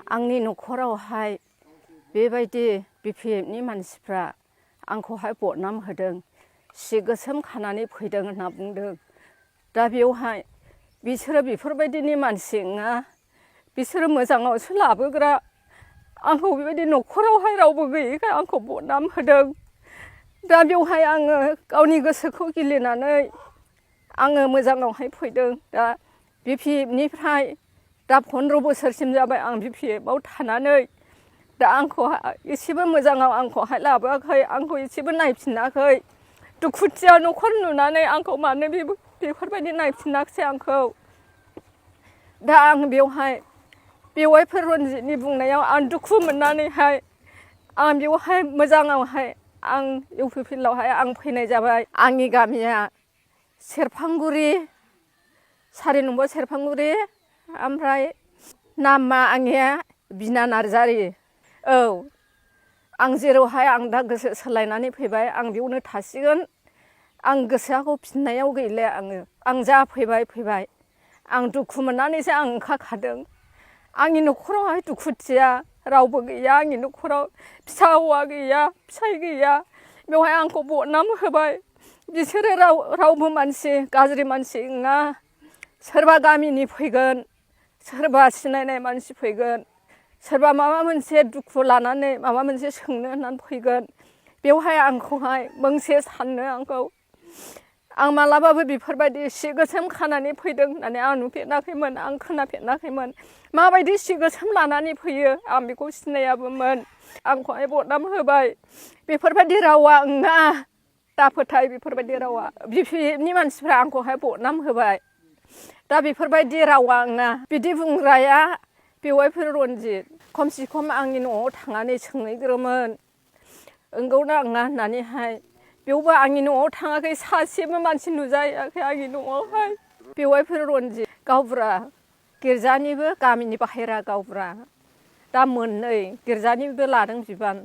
आंनि न'खरावहाय बेबायदि बिपिएफनि मानसिफ्रा आंखौहाय बदनाम होदों, सि गोसोम खानानै फैदों होनना बुंदों। दा बेवहाय बिसोरो बेफोरबायदिनि मानसि नङा, बिसोरो मोजाङावसो लाबोग्रा। आंखौ बेबायदि न'खरावहाय रावबो गैयैखाय आंखौ बदनाम होदों। दा बेवहाय आङो गावनि गोसोखौ गिलिनानै आङो मोजाङावहाय फैदों। दा बिपिएफनिफ्राय दा 15 बोसोरसिम जाबाय आं बिपिएफआव थानानै। दा आंखौ एसेबो मोजाङाव आंखौहाय लाबोआखै, आंखौ एसेबो नायफिनाखै। दुखुथिया न'खर नुनानै आंखौ मानो बेफोरबायदि नायफिनाखिसै आंखौ। दा आं बेवहाय बेवाइफोर रनजितनि बुंनायाव आं दुखु मोननानैहाय आं बेवहाय मोजाङावहाय आं इउ पि पि एल आवहाय आं फैनाय जाबाय। आंनि गामिया सेरफांगुरि, 4 नम्बर सेरफांगुरि, ओमफ्राय नामा आंनिया बिना नार्जारि। औ, आं जेरावहाय आं दा गोसो सोलायनानै फैबाय, आं बेयावनो थासिगोन। आं गोसोआखौ फिननायाव गैले आङो। आं जा फैबाय। आं दुखु मोननानैसो आं ओंखारखादों। आंनि न'खरावहाय दुखुथिया रावबो गैया, आंनि न'खराव फिसा हौवा गैया, फिसाय गैया। बेवहाय आंखौ बदनाम होबाय। बिसोरो रावबो मानसि गाज्रि मानसि नङा। सोरबा गामिनि फैगोन, सोरबा सिनायनाय मानसि फैगोन, सोरबा माबा मोनसे दुखु लानानै माबा मोनसे सोंनो होननानै फैगोन। बेवहाय आंखौहाय मोनसे साननो आंखौ। आं मालाबाबो बेफोरबायदि सि गोसोम खानानै फैदों होननानै आं नुफेराखैमोन, आं खोनाफेराखैमोन। माबायदि सि गोसोम लानानै फैयो आं बेखौ सिनायाबोमोन। आंखौहाय बदनाम होबाय। बेफोरबायदि रावा नङा, दा फोथाय बेफोरबायदि रावा। बिपिएफनि मानसिफ्रा आंखौहाय बदनाम होबाय। दा बेफोरबायदि रावा नङा। बिदि बुंग्राया बेवाइफोर रनजित खमसे खम आंनि न'आव थांनानै सोंहैग्रोमोन, नंगौना नङा होननानैहाय। बेवबो आंनि न'आव थाङाखै, सासेबो मानसि नुजायाखै आंनि न'आवहाय। बेवाइफोर रनजित गावबुरा, गिर्जानिबो गामिनि बाहेरा गावबुरा। दा 2 गिर्जानिबो लादों बिबान।